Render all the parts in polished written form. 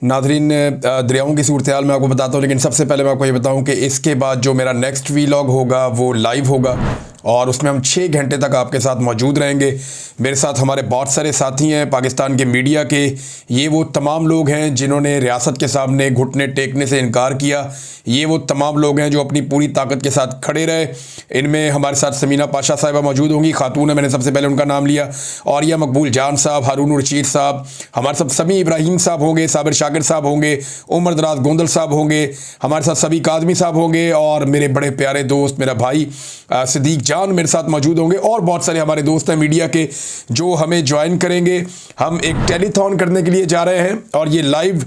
नाज़रीन, दरियाओं की सूरत हाल मैं आपको बताता हूँ, लेकिन सबसे पहले मैं आपको ये बताऊँ कि इसके बाद जो मेरा नेक्स्ट वीलॉग होगा वो लाइव होगा और उसमें हम 6 घंटे तक आपके साथ मौजूद रहेंगे। मेरे साथ हमारे बहुत सारे साथी हैं पाकिस्तान के मीडिया के। ये वो तमाम लोग हैं जिन्होंने रियासत के सामने घुटने टेकने से इनकार किया। ये वो तमाम लोग हैं जो अपनी पूरी ताकत के साथ खड़े रहे। इनमें हमारे साथ समीना पाशा साहिबा मौजूद होंगी, खातून है, मैंने सबसे पहले उनका नाम लिया। और यह मकबूल जान साहब, हारून रशीद साहब, हमारे साथ समी इब्राहिम साहब होंगे, साबिर शाकिर साहब होंगे, उमर दराज गोंदल साहब होंगे, हमारे साथ सभी काजमी साहब होंगे और मेरे बड़े प्यारे दोस्त मेरा भाई सिद्दीक जान मेरे साथ मौजूद होंगे। और बहुत सारे हमारे दोस्त हैं मीडिया के जो हमें ज्वाइन करेंगे। हम एक टेलीथॉन करने के लिए जा रहे हैं और ये लाइव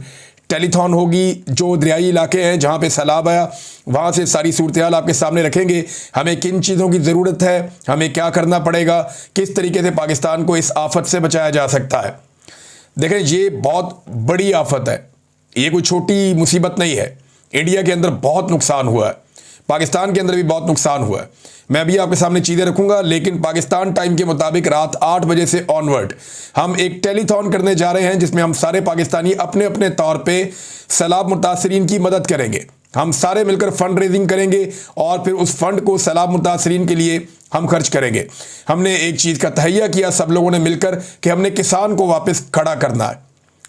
टेलीथॉन होगी। जो दरियाई इलाके हैं जहाँ पे सैलाब आया वहाँ से सारी सूरत हाल आपके सामने रखेंगे। हमें किन चीज़ों की ज़रूरत है, हमें क्या करना पड़ेगा, किस तरीके से पाकिस्तान को इस आफत से बचाया जा सकता है। देखें, ये बहुत बड़ी आफत है, ये कोई छोटी मुसीबत नहीं है। इंडिया के अंदर बहुत नुकसान हुआ है, पाकिस्तान के अंदर भी बहुत नुकसान हुआ है। मैं अभी आपके सामने चीज़ें रखूंगा, लेकिन पाकिस्तान टाइम के मुताबिक रात 8 बजे से ऑनवर्ड हम एक टेलीथॉन करने जा रहे हैं जिसमें हम सारे पाकिस्तानी अपने अपने तौर पे सैलाब मुतासरीन की मदद करेंगे। हम सारे मिलकर फंड रेजिंग करेंगे और फिर उस फंड को सैलाब मुतासरीन के लिए हम खर्च करेंगे। हमने एक चीज़ का तहैया किया सब लोगों ने मिलकर कि हमने किसान को वापस खड़ा करना है,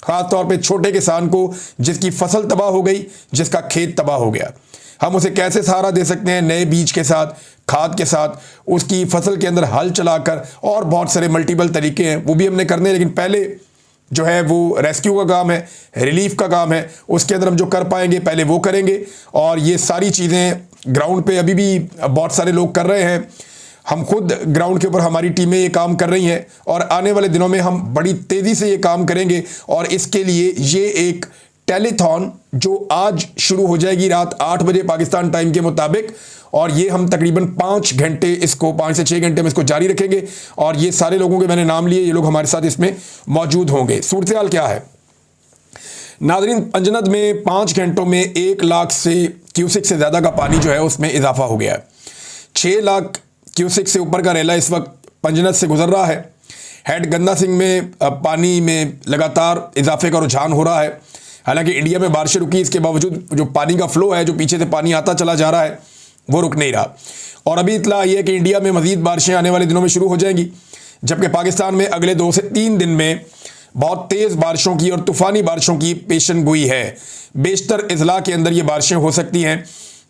ख़ास तौर पे छोटे किसान को जिसकी फसल तबाह हो गई, जिसका खेत तबाह हो गया। हम उसे कैसे सहारा दे सकते हैं, नए बीज के साथ, खाद के साथ, उसकी फसल के अंदर हल चलाकर, और बहुत सारे मल्टीपल तरीके हैं वो भी हमने करने। लेकिन पहले जो है वो रेस्क्यू का काम है, रिलीफ का काम है, उसके अंदर हम जो कर पाएंगे पहले वो करेंगे। और ये सारी चीज़ें ग्राउंड पे अभी भी बहुत सारे लोग कर रहे हैं। हम खुद ग्राउंड के ऊपर हमारी टीमें ये काम कर रही हैं और आने वाले दिनों में हम बड़ी तेज़ी से ये काम करेंगे। और इसके लिए ये एक टेलीथॉन जो आज शुरू हो जाएगी रात 8 बजे पाकिस्तान टाइम के मुताबिक, और ये हम तकरीबन 5 घंटे इसको 5 से 6 घंटे में इसको जारी रखेंगे। और ये सारे लोगों के मैंने नाम लिए, ये लोग हमारे साथ इसमें मौजूद होंगे। सूरत हाल क्या है नाज़रीन, पंजनद में 5 घंटों में 1 लाख से क्यूसिक से ज़्यादा का पानी जो है उसमें इजाफा हो गया है। 6 लाख क्यूसिक से ऊपर का रेला इस वक्त पंजनद से गुजर रहा है। हेड गंदा सिंह में पानी में लगातार इजाफे का रुझान हो रहा है। हालांकि इंडिया में बारिशें रुकी, इसके बावजूद जो पानी का फ्लो है, जो पीछे से पानी आता चला जा रहा है, वो रुक नहीं रहा। और अभी इतला आई है कि इंडिया में मजीद बारिशें आने वाले दिनों में शुरू हो जाएंगी, जबकि पाकिस्तान में अगले 2 से 3 दिन में बहुत तेज़ बारिशों की और तूफ़ानी बारिशों की पेशन गोई है। बेशतर अजला के अंदर ये बारिशें हो सकती हैं,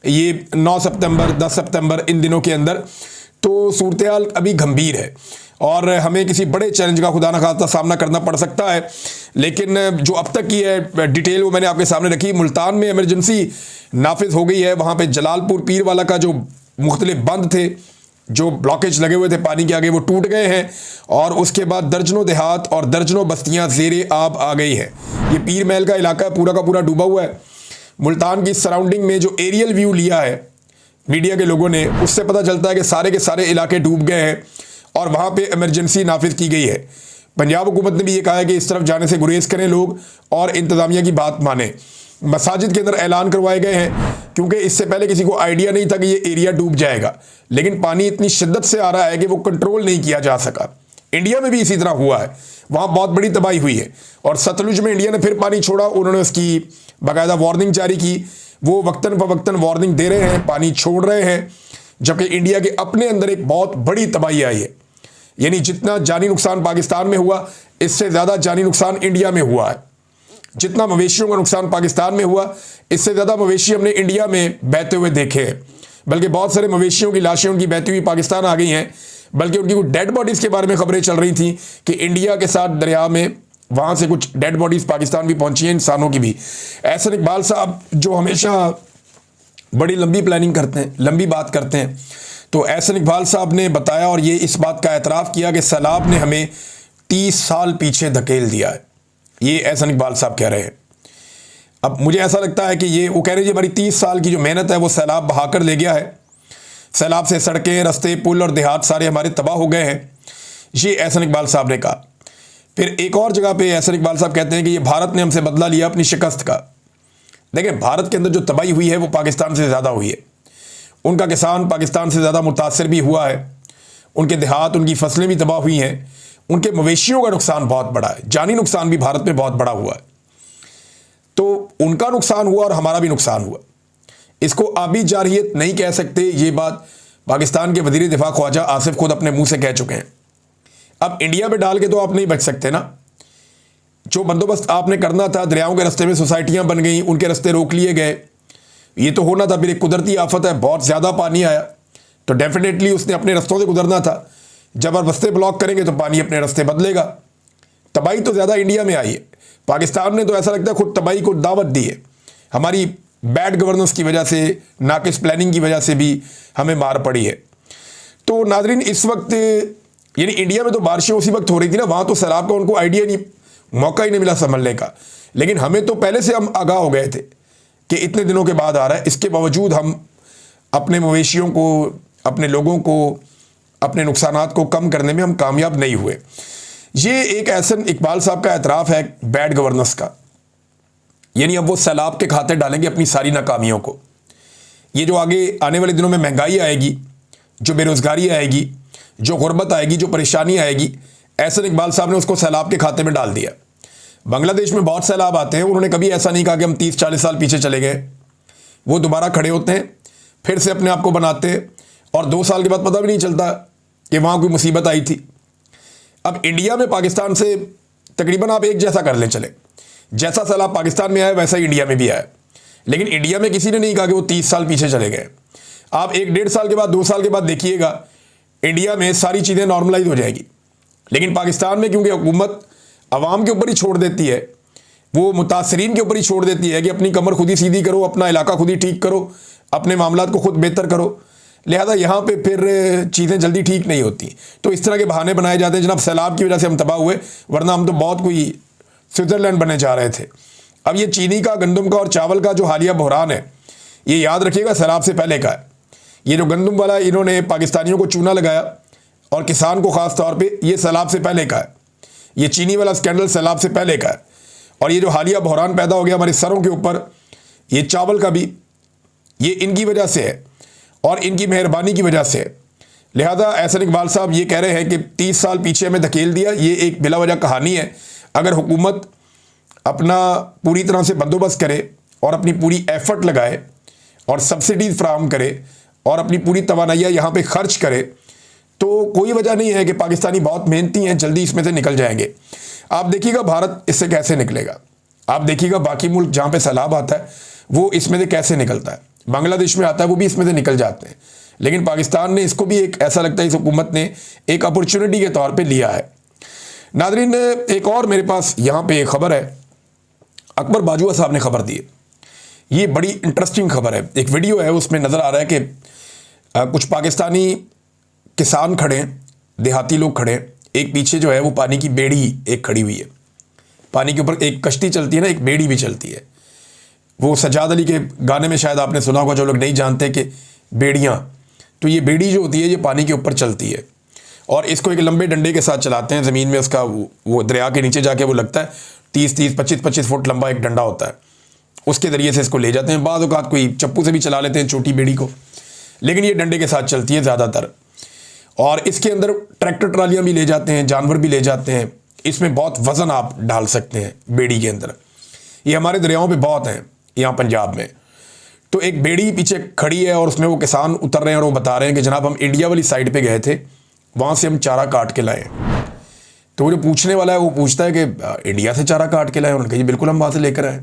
ये 9 सितंबर 10 सितंबर इन दिनों के अंदर। तो सूरत हाल अभी गंभीर है और हमें किसी बड़े चैलेंज का खुदा न खास्ता सामना करना पड़ सकता है। लेकिन जो अब तक की है डिटेल वो मैंने आपके सामने रखी। मुल्तान में इमरजेंसी नाफिज हो गई है। वहाँ पे जलालपुर पीर वाला का जो मुख्तलिफ बंद थे, जो ब्लॉकेज लगे हुए थे पानी के आगे, वो टूट गए हैं। और उसके बाद दर्जनों देहात और दर्जनों बस्तियाँ ज़ेरे आब आ गई हैं। ये पीर महल का इलाका पूरा का पूरा डूबा हुआ है। मुल्तान की सराउंडिंग में जो एरियल व्यू लिया है मीडिया के लोगों ने, उससे पता चलता है कि सारे के सारे इलाके डूब गए हैं और वहाँ पे इमरजेंसी नाफिज की गई है। पंजाब हुकूमत ने भी ये कहा है कि इस तरफ जाने से गुरेज करें लोग और इंतज़ामिया की बात माने। मसाजिद के अंदर ऐलान करवाए गए हैं क्योंकि इससे पहले किसी को आइडिया नहीं था कि ये एरिया डूब जाएगा, लेकिन पानी इतनी शिद्दत से आ रहा है कि वो कंट्रोल नहीं किया जा सका। इंडिया में भी इसी तरह हुआ है, वहाँ बहुत बड़ी तबाही हुई है। और सतलुज में इंडिया ने फिर पानी छोड़ा, उन्होंने उसकी बाकायदा वार्निंग जारी की। वो वक्तन फवक्तन वार्निंग दे रहे हैं, पानी छोड़ रहे हैं, जबकि इंडिया के अपने अंदर एक बहुत बड़ी तबाही आई है। यानी जितना जानी नुकसान पाकिस्तान में हुआ, इससे ज़्यादा जानी नुकसान इंडिया में हुआ है। जितना मवेशियों का नुकसान पाकिस्तान में हुआ, इससे ज़्यादा मवेशी हमने इंडिया में बहते हुए देखे हैं। बल्कि बहुत सारे मवेशियों की लाशें उनकी बहती हुई पाकिस्तान आ गई हैं, बल्कि उनकी कुछ डेड बॉडीज़ के बारे में खबरें चल रही थी कि इंडिया के साथ दरिया में वहाँ से कुछ डेड बॉडीज़ पाकिस्तान भी पहुँची हैं, इंसानों की भी। एहसन इकबाल साहब जो हमेशा बड़ी लंबी प्लानिंग करते हैं, लंबी बात करते हैं, तो एहसन इकबाल साहब ने बताया और ये इस बात का एतराफ़ किया कि सैलाब ने हमें 30 साल पीछे धकेल दिया है। ये एहसन इकबाल साहब कह रहे हैं। अब मुझे ऐसा लगता है कि ये वो कह रहे हैं हमारी 30 साल की जो मेहनत है वो सैलाब बहाकर ले गया है। सैलाब से सड़कें, रास्ते, पुल और देहात सारे हमारे तबाह हो गए हैं, ये एहसन इकबाल साहब ने कहा। फिर एक और जगह पे एहसन इकबाल साहब कहते हैं कि ये भारत ने हमसे बदला लिया अपनी शिकस्त का। देखिए, भारत के अंदर जो तबाही हुई है वो पाकिस्तान से ज़्यादा हुई है। उनका किसान पाकिस्तान से ज़्यादा मुतासर भी हुआ है, उनके देहात, उनकी फसलें भी तबाह हुई हैं, उनके मवेशियों का नुकसान बहुत बड़ा है, जानी नुकसान भी भारत में बहुत बड़ा हुआ है। तो उनका नुकसान हुआ और हमारा भी नुकसान हुआ। इसको आबी जारहियत नहीं कह सकते, ये बात पाकिस्तान के वज़ीर दिफा ख्वाजा आसिफ खुद अपने मुंह से कह चुके हैं। अब इंडिया में डाल के तो आप नहीं बच सकते ना। जो बंदोबस्त आपने करना था, दरियाओं के रास्ते में सोसाइटियां बन गई, उनके रास्ते रोक लिए गए, ये तो होना था। फिर एक कुदरती आफत है, बहुत ज़्यादा पानी आया, तो डेफिनेटली उसने अपने रास्तों से गुजरना था। जब आप रास्ते ब्लॉक करेंगे तो पानी अपने रास्ते बदलेगा। तबाही तो ज़्यादा इंडिया में आई है, पाकिस्तान ने तो ऐसा लगता है खुद तबाही को दावत दी है। हमारी बैड गवर्नेंस की वजह से, नाकिस प्लानिंग की वजह से भी हमें मार पड़ी है। तो नाजरीन, इस वक्त यानी इंडिया में तो बारिशें उसी वक्त हो रही थी ना, वहाँ तो सैलाब का उनको आइडिया नहीं, मौका ही नहीं मिला संभलने का। लेकिन हमें तो पहले से हम आगाह हो गए थे कि इतने दिनों के बाद आ रहा है। इसके बावजूद हम अपने मवेशियों को, अपने लोगों को, अपने नुकसानात को कम करने में हम कामयाब नहीं हुए। ये एक एहसन इकबाल साहब का एतराफ़ है बैड गवर्नेंस का। यानी अब वो सैलाब के खाते डालेंगे अपनी सारी नाकामियों को। ये जो आगे आने वाले दिनों में महंगाई आएगी, जो बेरोज़गारी आएगी, जो गुर्बत आएगी, जो परेशानी आएगी, एहसन इकबाल साहब ने उसको सैलाब के खाते में डाल दिया। बांग्लादेश में बहुत सैलाब आते हैं, उन्होंने कभी ऐसा नहीं कहा कि हम 30-40 साल पीछे चले गए। वो दोबारा खड़े होते हैं, फिर से अपने आप को बनाते हैं, और 2 साल के बाद पता भी नहीं चलता कि वहाँ कोई मुसीबत आई थी। अब इंडिया में पाकिस्तान से तकरीबन आप एक जैसा कर लें चले, जैसा सैलाब पाकिस्तान में आया वैसा ही इंडिया में भी आया। लेकिन इंडिया में किसी ने नहीं कहा कि वो 30 साल पीछे चले गए। आप 1-1.5 साल के बाद, 2 साल के बाद देखिएगा इंडिया में सारी चीज़ें नॉर्मलाइज हो जाएगी। लेकिन पाकिस्तान में क्योंकि हुकूमत अवाम के ऊपर ही छोड़ देती है, वो मुतासरीन के ऊपर ही छोड़ देती है कि अपनी कमर खुद ही सीधी करो, अपना इलाका खुद ही ठीक करो, अपने मामलात को खुद बेहतर करो, लिहाजा यहाँ पे फिर चीज़ें जल्दी ठीक नहीं होती। तो इस तरह के बहाने बनाए जाते हैं, जनाब सैलाब की वजह से हम तबाह हुए, वरना हम तो बहुत कोई स्विट्ज़रलैंड बनने जा रहे थे। अब ये चीनी का, गंदम का और चावल का जो हालिया बहरान है, ये याद रखिएगा सैलाब से पहले का है। ये जो गंदम वाला इन्होंने पाकिस्तानियों को चूना लगाया और किसान को ख़ास तौर पे, ये सैलाब से पहले का है। ये चीनी वाला स्कैंडल सैलाब से पहले का है। और ये जो हालिया बहरान पैदा हो गया हमारे सरों के ऊपर, ये चावल का भी, ये इनकी वजह से है और इनकी मेहरबानी की वजह से है। लिहाजा एहसन इकबाल साहब ये कह रहे हैं कि 30 साल पीछे हमें धकेल दिया, ये एक बिला वजह कहानी है। अगर हुकूमत अपना पूरी तरह से बंदोबस्त करे और अपनी पूरी एफर्ट लगाए और सब्सिडीज़ फराहम करे और अपनी पूरी तवानाइयाँ यहाँ पे खर्च करे, तो कोई वजह नहीं है कि पाकिस्तानी बहुत मेहनती हैं, जल्दी इसमें से निकल जाएंगे। आप देखिएगा भारत इससे कैसे निकलेगा, आप देखिएगा बाकी मुल्क जहाँ पे सैलाब आता है वो इसमें से कैसे निकलता है, बांग्लादेश में आता है वो भी इसमें से निकल जाते हैं। लेकिन पाकिस्तान ने इसको भी एक ऐसा लगता है इस हुकूमत ने एक अपॉर्चुनिटी के तौर पे लिया है। नादरीन, एक और मेरे पास यहाँ पे एक खबर है, अकबर बाजुआ साहब ने खबर दी है। ये बड़ी इंटरेस्टिंग खबर है, एक वीडियो है, उसमें नज़र आ रहा है कि कुछ पाकिस्तानी किसान खड़े हैं, देहाती लोग खड़े हैं, एक पीछे जो है वो पानी की बेड़ी एक खड़ी हुई है, पानी के ऊपर एक कश्ती चलती है ना, एक बेड़ी भी चलती है। वो सज्जाद अली के गाने में शायद आपने सुना होगा, जो लोग नहीं जानते कि बेड़ियाँ, तो ये बेड़ी जो होती है ये पानी के ऊपर चलती है और इसको एक लंबे डंडे के साथ चलाते हैं ज़मीन में, उसका वो दरिया के नीचे जाके वो लगता है 30-30, 25-25 फुट लंबा एक डंडा होता है, उसके ज़रिए से इसको ले जाते हैं। बाद औक़ात कोई चप्पू से भी चला लेते हैं छोटी बेड़ी को, लेकिन ये डंडे के साथ चलती है ज़्यादातर। और इसके अंदर ट्रैक्टर ट्रालियाँ भी ले जाते हैं, जानवर भी ले जाते हैं, इसमें बहुत वज़न आप डाल सकते हैं बेड़ी के अंदर। ये हमारे दरियाओं पे बहुत हैं यहाँ पंजाब में। तो एक बेड़ी पीछे खड़ी है और उसमें वो किसान उतर रहे हैं और वो बता रहे हैं कि जनाब हम इंडिया वाली साइड पे गए थे, वहाँ से हम चारा काट के लाए। तो वो जो पूछने वाला है वो पूछता है कि इंडिया से चारा काट के लाए? उन्होंने कहा जी बिल्कुल हम वहाँ से लेकर आए।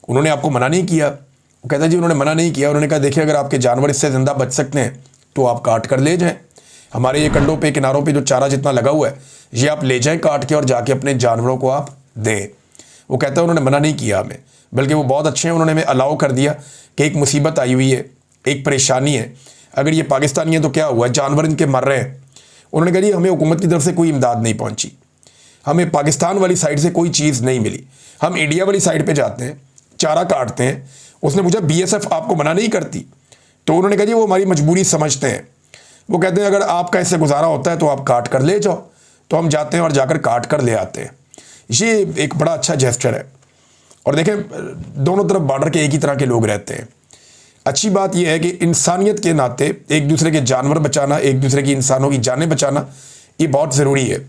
उन्होंने आपको मना नहीं किया? वो कहता है जी उन्होंने मना नहीं किया। उन्होंने कहा देखिए अगर आपके जानवर इससे ज़िंदा बच सकते हैं तो आप काट कर ले जाएँ, हमारे ये कंडों पे किनारों पे जो चारा जितना लगा हुआ है ये आप ले जाएं काट के और जाके अपने जानवरों को आप दें। वो कहता है उन्होंने मना नहीं किया हमें, बल्कि वो बहुत अच्छे हैं, उन्होंने हमें अलाउ कर दिया कि एक मुसीबत आई हुई है, एक परेशानी है, अगर ये पाकिस्तानी है तो क्या हुआ, जानवर इनके मर रहे हैं। उन्होंने कहा जी हमें हुकूमत की तरफ से कोई इमदाद नहीं पहुँची, हमें पाकिस्तान वाली साइड से कोई चीज़ नहीं मिली, हम इंडिया वाली साइड पर जाते हैं चारा काटते हैं। उसने पूछा BSF आपको मना नहीं करती? तो उन्होंने कहा जी वो हमारी मजबूरी समझते हैं। वो कहते हैं अगर आपका इससे गुजारा होता है तो आप काट कर ले जाओ। तो हम जाते हैं और जाकर काट कर ले आते हैं। ये एक बड़ा अच्छा जेस्चर है। और देखें दोनों तरफ बॉर्डर के एक ही तरह के लोग रहते हैं। अच्छी बात यह है कि इंसानियत के नाते एक दूसरे के जानवर बचाना, एक दूसरे की इंसानों की जानें बचाना, ये बहुत ज़रूरी है।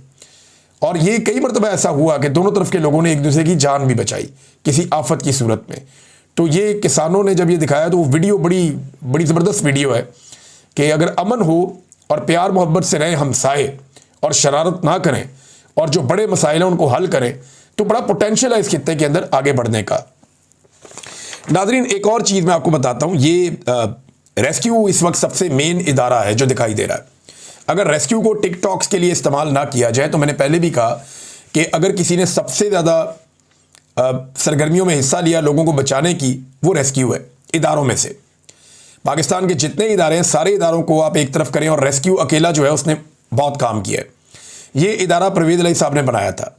और ये कई मरतबा ऐसा हुआ कि दोनों तरफ के लोगों ने एक दूसरे की जान भी बचाई किसी आफत की सूरत में। तो ये किसानों ने जब ये दिखाया तो वो वीडियो बड़ी बड़ी ज़बरदस्त वीडियो है कि अगर अमन हो और प्यार मोहब्बत से रहें हमसाए और शरारत ना करें और जो बड़े मसाइल हैं उनको हल करें तो बड़ा पोटेंशियल है इस खित्ते के अंदर आगे बढ़ने का। नाज़रीन, एक और चीज़ मैं आपको बताता हूँ, ये रेस्क्यू इस वक्त सबसे मेन इदारा है जो दिखाई दे रहा है। अगर रेस्क्यू को टिकटॉक्स के लिए इस्तेमाल ना किया जाए तो मैंने पहले भी कहा कि अगर किसी ने सबसे ज़्यादा सरगर्मियों में हिस्सा लिया लोगों को बचाने की, वो रेस्क्यू है इदारों में से। पाकिस्तान के जितने इदारे हैं सारे इदारों को आप एक तरफ करें और रेस्क्यू अकेला जो है उसने बहुत काम किया है। ये इदारा परवेज़ इलाही साहब ने बनाया था,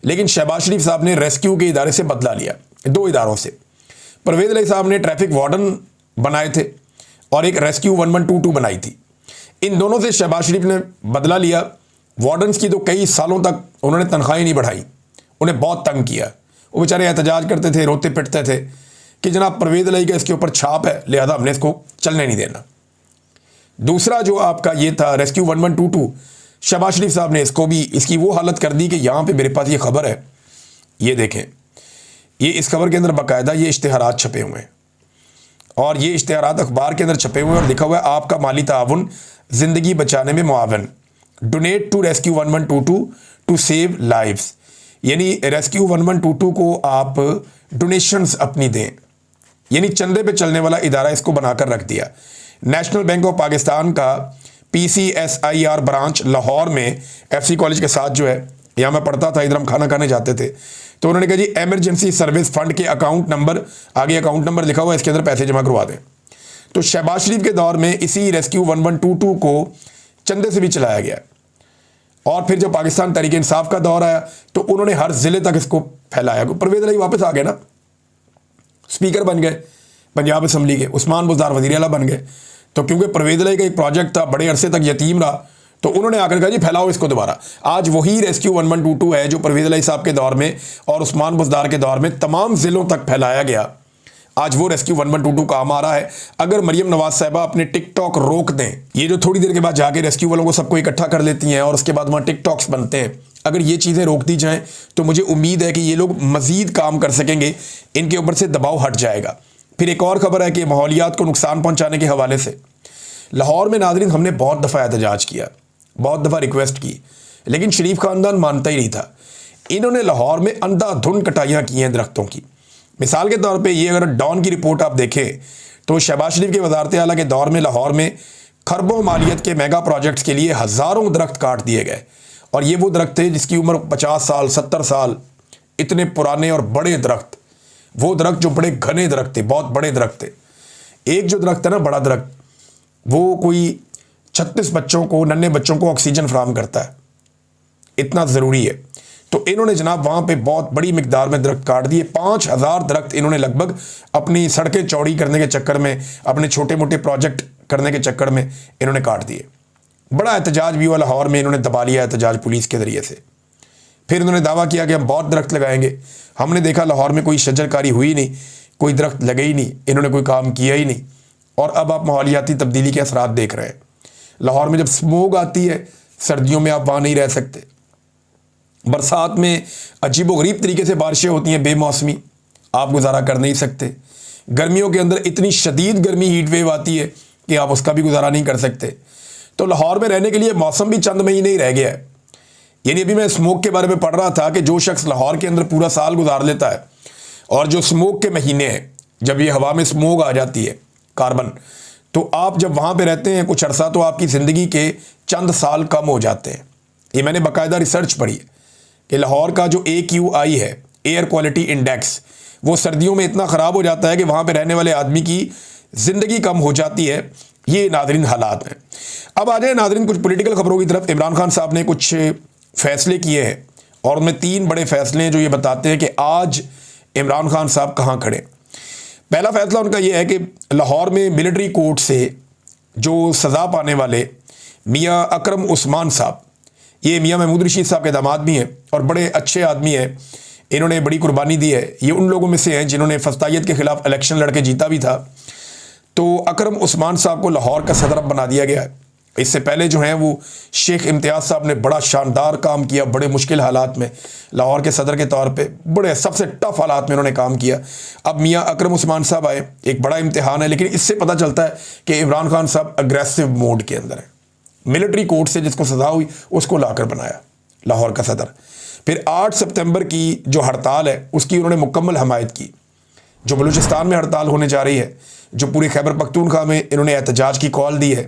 लेकिन शहबाज शरीफ साहब ने रेस्क्यू के इदारे से बदला लिया। दो इदारों से परवेज़ इलाही साहब ने ट्रैफिक वार्डन बनाए थे और एक रेस्क्यू 1122 बनाई थी। इन दोनों से शहबाज शरीफ ने बदला लिया। वार्डन्स की तो कई सालों तक उन्होंने तनख्वाहें नहीं बढ़ाई, उन्हें बहुत तंग किया। वो बेचारे एहतजाज करते थे, रोते पिटते थे कि जनाब परवेज़ इलाही का इसके ऊपर छाप है, लिहाजा हमने इसको चलने नहीं देना। दूसरा जो आपका ये था रेस्क्यू 1122, शहबाज शरीफ साहब ने इसको भी इसकी वो हालत कर दी कि यहाँ पे मेरे पास ये खबर है, ये देखें, ये इस खबर के अंदर बाकायदा ये इश्तिहारात छपे हुए हैं और ये इश्तिहारात अखबार के अंदर छपे हुए हैं और लिखा हुआ है आपका माली ताउन ज़िंदगी बचाने में मुआवन, donate to rescue 1122 to save lives. यानी रेस्क्यू 1122 को आप डोनेशंस अपनी दें, यानी चंदे पे चलने वाला इदारा इसको बनाकर रख दिया। नेशनल बैंक ऑफ पाकिस्तान का PCSIR ब्रांच लाहौर में FC कॉलेज के साथ जो है, यहाँ मैं पढ़ता था, इधर हम खाना खाने जाते थे, तो उन्होंने कहा जी एमरजेंसी सर्विस फंड के अकाउंट नंबर, आगे अकाउंट नंबर लिखा हुआ है, इसके अंदर पैसे जमा करवा दें। तो शहबाज शरीफ के दौर में इसी रेस्क्यू 1122 को चंदे से भी चलाया गया और फिर जब पाकिस्तान तहरीक इंसाफ का दौर आया तो उन्होंने हर ज़िले तक इसको फैलाया। परवेज़ इलाही वापस आ गए ना, स्पीकर बन गए पंजाब असम्बली के, उस्मान बुज़दार वज़ीर आला बन गए। तो क्योंकि परवेज़ इलाही का एक प्रोजेक्ट था, बड़े अरसे तक यतीम रहा, तो उन्होंने आकर कहा जी फैलाओ इसको दोबारा। आज वही रेस्क्यू 1122 है जो परवेज़ इलाही साहब के दौर में और उस्मान बुज़दार के दौर में तमाम ज़िलों तक फैलाया गया। आज वो रेस्क्यू 1122 काम आ रहा है। अगर मरियम नवाज साहिबा अपने टिकटॉक रोक दें, ये जो थोड़ी देर के बाद जाके रेस्क्यू वालों को सबको इकट्ठा कर लेती हैं और उसके बाद वहाँ टिकटॉक्स बनते हैं, अगर ये चीज़ें रोक दी जाएं तो मुझे उम्मीद है कि ये लोग मज़ीद काम कर सकेंगे, इनके ऊपर से दबाव हट जाएगा। फिर एक और ख़बर है कि माहौलियात को नुकसान पहुँचाने के हवाले से लाहौर में नाज़रीन हमने बहुत दफ़ा एहतजाज किया, बहुत दफ़ा रिक्वेस्ट की, लेकिन शरीफ ख़ानदान मानता ही नहीं था। इन्होंने लाहौर में अंधाधुंध कटाइयाँ की हैं दरख्तों की। मिसाल के तौर पे ये अगर डॉन की रिपोर्ट आप देखें तो शहबाज शरीफ के वज़ारत आला के दौर में लाहौर में खरबों मालियत के मेगा प्रोजेक्ट्स के लिए हज़ारों दरख्त काट दिए गए और ये वो दरख्त थे जिसकी उम्र 50 साल 70 साल, इतने पुराने और बड़े दरख्त, वो दरख्त जो बड़े घने दरख्त थे, बहुत बड़े दरख्त थे। एक जो दरख्त है ना, बड़ा दरख्त, वो कोई 36 बच्चों को, नन्हे बच्चों को ऑक्सीजन फराहम करता है, इतना ज़रूरी है। तो इन्होंने जनाब वहाँ पे बहुत बड़ी मिकदार में दरख्त काट दिए। 5000 दरख्त इन्होंने लगभग अपनी सड़कें चौड़ी करने के चक्कर में, अपने छोटे मोटे प्रोजेक्ट करने के चक्कर में इन्होंने काट दिए। बड़ा एहतजाज भी हुआ लाहौर में, इन्होंने दबा लिया एहतजाज पुलिस के ज़रिए से। फिर इन्होंने दावा किया कि हम बहुत दरख्त लगाएंगे। हमने देखा लाहौर में कोई शजरकारी हुई नहीं, कोई दरख्त लगे ही नहीं, इन्होंने कोई काम किया ही नहीं। और अब आप माहौलियाती तब्दीली के असरात देख रहे हैं। लाहौर में जब स्मोक आती है, सर्दियों में आप वहाँ नहीं रह सकते। बरसात में अजीब व गरीब तरीके से बारिशें होती हैं, बेमौसमी, आप गुजारा कर नहीं सकते। गर्मियों के अंदर इतनी शदीद गर्मी हीट वेव आती है कि आप उसका भी गुजारा नहीं कर सकते। तो लाहौर में रहने के लिए मौसम भी चंद महीने ही रह गया है। यानी अभी मैं स्मोक के बारे में पढ़ रहा था कि जो शख्स लाहौर के अंदर पूरा साल गुजार लेता है और जो स्मोक के महीने हैं, जब ये हवा में स्मोक आ जाती है, कार्बन, तो आप जब वहाँ पे रहते हैं कुछ अरसा तो आपकी ज़िंदगी के चंद साल कम हो जाते हैं। ये मैंने बाकायदा रिसर्च पढ़ी है कि लाहौर का जो AQI है, एयर क्वालिटी इंडेक्स, वो सर्दियों में इतना ख़राब हो जाता है कि वहाँ पे रहने वाले आदमी की ज़िंदगी कम हो जाती है। ये नाज़रीन हालात हैं। अब आ जाए नाज़रीन कुछ पॉलिटिकल खबरों की तरफ। इमरान खान साहब ने कुछ फ़ैसले किए हैं और उनमें 3 बड़े फ़ैसले हैं जो ये बताते हैं कि आज इमरान खान साहब कहाँ खड़े। पहला फ़ैसला उनका ये है कि लाहौर में मिलिट्री कोर्ट से जो सज़ा पाने वाले मियाँ अकरम उस्मान साहब, ये मियाँ महमूद रशीद साहब के दामाद भी हैं और बड़े अच्छे आदमी हैं, इन्होंने बड़ी कुर्बानी दी है। ये उन लोगों में से हैं जिन्होंने फस्तायत के ख़िलाफ़ इलेक्शन लड़के जीता भी था। तो अकरम उस्मान साहब को लाहौर का सदर अब बना दिया गया है इससे पहले जो है वो शेख इम्तियाज़ साहब ने बड़ा शानदार काम किया, बड़े मुश्किल हालात में लाहौर के सदर के तौर पे बड़े सबसे टफ हालात में उन्होंने काम किया। अब मियाँ अकरम उस्मान साहब आए, एक बड़ा इम्तिहान है, लेकिन इससे पता चलता है कि इमरान खान साहब अग्रेसिव मोड के अंदर है। मिलिट्री कोर्ट से जिसको सज़ा हुई उसको लाकर बनाया लाहौर का सदर। फिर 8 सितंबर की जो हड़ताल है उसकी उन्होंने मुकम्मल हमायत की। जो बलूचिस्तान में हड़ताल होने जा रही है, जो पूरे खैबर पख्तूनख्वा में इन्होंने एहतजाज की कॉल दी है,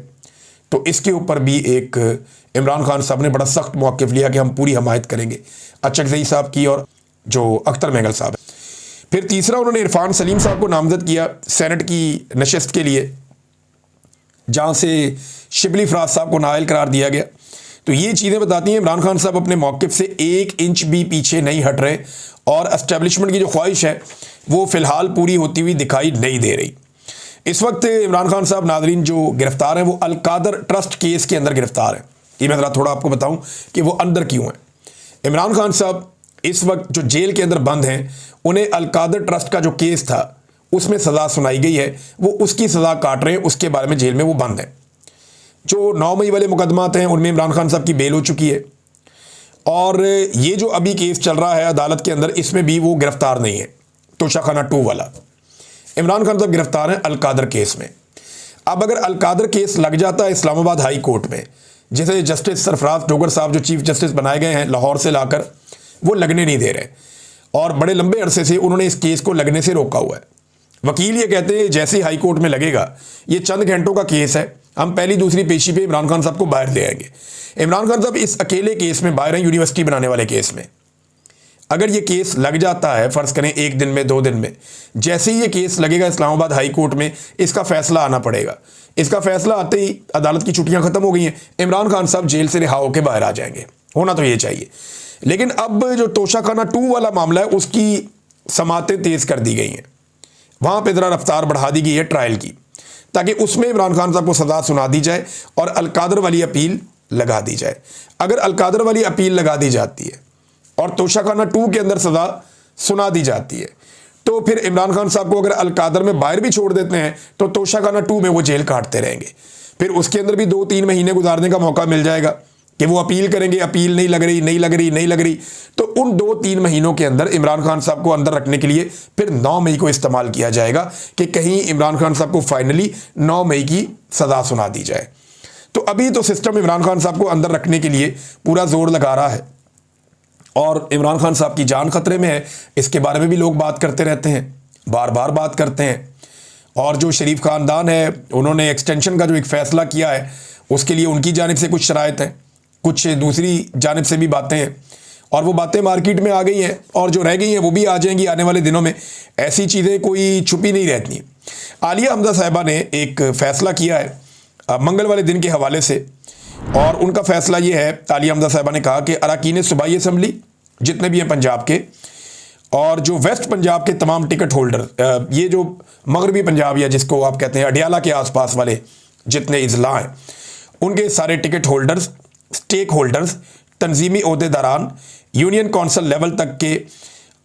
तो इसके ऊपर भी एक इमरान खान साहब ने बड़ा सख्त मौक़िफ़ लिया कि हम पूरी हमायत करेंगे, अचकज़ई साहब की और जो अख्तर महंगल साहब है। फिर तीसरा उन्होंने इरफान सलीम साहब को नामज़द किया सेनेट की नशस्त के लिए, जहाँ से शिबली फराज साहब को नाअहल करार दिया गया। तो ये चीज़ें बताती हैं इमरान खान साहब अपने मौक़िफ़ से 1 इंच भी पीछे नहीं हट रहे और एस्टेब्लिशमेंट की जो ख्वाहिश है वो फ़िलहाल पूरी होती हुई दिखाई नहीं दे रही। इस वक्त इमरान खान साहब नाज़रीन जो गिरफ़्तार हैं वो अल कादर ट्रस्ट केस के अंदर गिरफ़्तार हैं। ये मैं ज़रा थोड़ा आपको बताऊं कि वो अंदर क्यों हैं। इमरान खान साहब इस वक्त जो जेल के अंदर बंद हैं, उन्हें अल कादर ट्रस्ट का जो केस था उसमें सज़ा सुनाई गई है, वो उसकी सज़ा काट रहे हैं, उसके बारे में जेल में वो बंद हैं। जो 9 मई वाले मुकदमात हैं उनमें इमरान खान साहब की बेल हो चुकी है और ये जो अभी केस चल रहा है अदालत के अंदर, इसमें भी वो गिरफ़्तार नहीं है। तोशाखाना 2 वाला इमरान खान साहब गिरफ्तार हैं अल कादर केस में। अब अगर अल कादर केस लग जाता है इस्लामाबाद हाई कोर्ट में, जिसे जस्टिस सरफराज डोगर साहब जो चीफ जस्टिस बनाए गए हैं लाहौर से लाकर, वो लगने नहीं दे रहे और बड़े लंबे अरसे से उन्होंने इस केस को लगने से रोका हुआ है। वकील ये कहते हैं जैसे ही हाई कोर्ट में लगेगा, ये चंद घंटों का केस है, हम पहली दूसरी पेशी पे इमरान खान साहब को बाहर ले आएंगे। इमरान खान साहब इस अकेले केस में बाहर हैं, यूनिवर्सिटी बनाने वाले केस में। अगर ये केस लग जाता है, फ़र्ज़ करें 1 दिन में 2 दिन में, जैसे ही ये केस लगेगा इस्लामाबाद हाई कोर्ट में, इसका फ़ैसला आना पड़ेगा। इसका फ़ैसला आते ही अदालत की छुट्टियां ख़त्म हो गई हैं, इमरान खान साहब जेल से रिहा होकर बाहर आ जाएंगे। होना तो ये चाहिए। लेकिन अब जो तोशाखाना 2 वाला मामला है उसकी समातें तेज़ कर दी गई हैं, वहाँ पर ज़रा रफ्तार बढ़ा दी गई है ट्रायल की, ताकि उसमें इमरान खान साहब को सज़ा सुना दी जाए और अल कादर वाली अपील लगा दी जाए। अगर अल कादर वाली अपील लगा दी जाती है और तोशाखाना 2 के अंदर सज़ा सुना दी जाती है, तो फिर इमरान खान साहब को अगर अल कादर में बाहर भी छोड़ देते हैं तो तोशाखाना 2 में वो जेल काटते रहेंगे। फिर उसके अंदर भी 2-3 महीने गुजारने का मौका मिल जाएगा कि वो अपील करेंगे, अपील नहीं लग रही, तो उन 2-3 महीनों के अंदर इमरान खान साहब को अंदर रखने के लिए फिर 9 मई को इस्तेमाल किया जाएगा कि कहीं इमरान खान साहब को फाइनली 9 मई की सज़ा सुना दी जाए। तो अभी तो सिस्टम इमरान खान साहब को अंदर रखने के लिए पूरा जोर लगा रहा है और इमरान खान साहब की जान खतरे में है। इसके बारे में भी लोग बात करते रहते हैं, बार बार बात करते हैं। और जो शरीफ ख़ानदान है, उन्होंने एक्सटेंशन का जो एक फ़ैसला किया है उसके लिए उनकी जानिब से कुछ शराइत हैं, कुछ दूसरी जानिब से भी बातें हैं, और वो बातें मार्केट में आ गई हैं और जो रह गई हैं वो भी आ जाएंगी आने वाले दिनों में। ऐसी चीज़ें कोई छुपी नहीं रहती। आलिया हमजा साहिबा ने एक फ़ैसला किया है मंगल वाले दिन के हवाले से, और उनका फ़ैसला ये है, आलिया हमजा साहिबा ने कहा कि अरकान सूबाई असम्बली जितने भी हैं पंजाब के, और जो वेस्ट पंजाब के तमाम टिकट होल्डर, ये जो मगरबी पंजाब या जिसको आप कहते हैं अडियाला के आसपास वाले जितने इजला हैं, उनके सारे टिकट होल्डर्स, स्टेक होल्डर्स, तंजीमी ओहदेदारान, यूनियन कौंसल लेवल तक के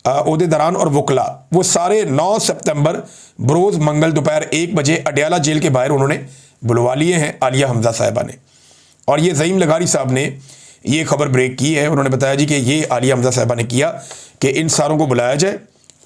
ओहदेदारान और वकला, वो सारे 9 सितंबर बरोज़ मंगल दोपहर 1 बजे अडियाला जेल के बाहर उन्होंने बुलवा लिए हैं आलिया हमजा साहिबा ने। और ये ज़ईम लगारी साहब ने ये खबर ब्रेक की है। उन्होंने बताया जी कि ये आलिया हमजा साहिबा ने किया कि इन सारों को बुलाया जाए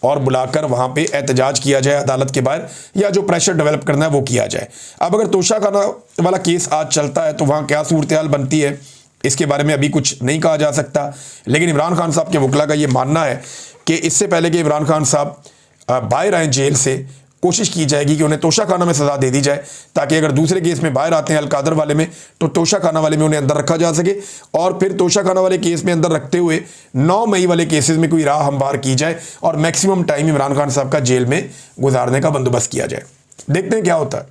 और बुलाकर वहाँ पे एहतजाज किया जाए अदालत के बाहर, या जो प्रेशर डेवलप करना है वो किया जाए। अब अगर तोशाखाना वाला केस आज चलता है तो वहाँ क्या सूरत हाल बनती है, इसके बारे में अभी कुछ नहीं कहा जा सकता। लेकिन इमरान खान साहब के वकला का ये मानना है कि इससे पहले कि इमरान खान साहब बाहर आएँ जेल से, कोशिश की जाएगी कि उन्हें तोशाखाना में सज़ा दे दी जाए, ताकि अगर दूसरे केस में बाहर आते हैं अलकादर वाले में, तो तोशाखाना वाले में उन्हें अंदर रखा जा सके, और फिर तोशाखाना वाले केस में अंदर रखते हुए 9 मई वाले केसेस में कोई राह हमवार की जाए और मैक्सिमम टाइम इमरान खान साहब का जेल में गुजारने का बंदोबस्त किया जाए। देखते हैं क्या होता है।